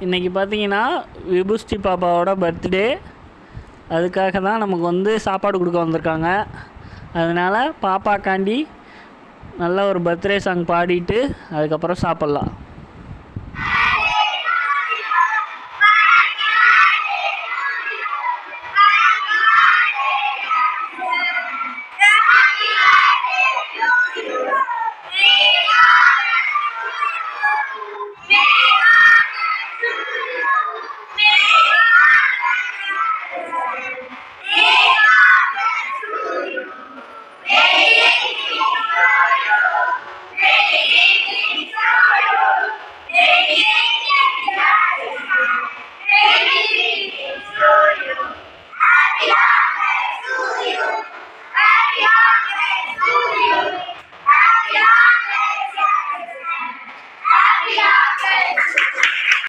இன்றைக்கி பார்த்தீங்கன்னா விபுஸ்ரீ பாப்பாவோட பர்த்டே. அதுக்காக தான் நமக்கு வந்து சாப்பாடு கொடுக்க வந்திருக்காங்க. அதனால் பாப்பாக்காண்டி நல்ல ஒரு பர்த்டே சாங் பாடிட்டு அதுக்கப்புறம் சாப்பிட்லாம்.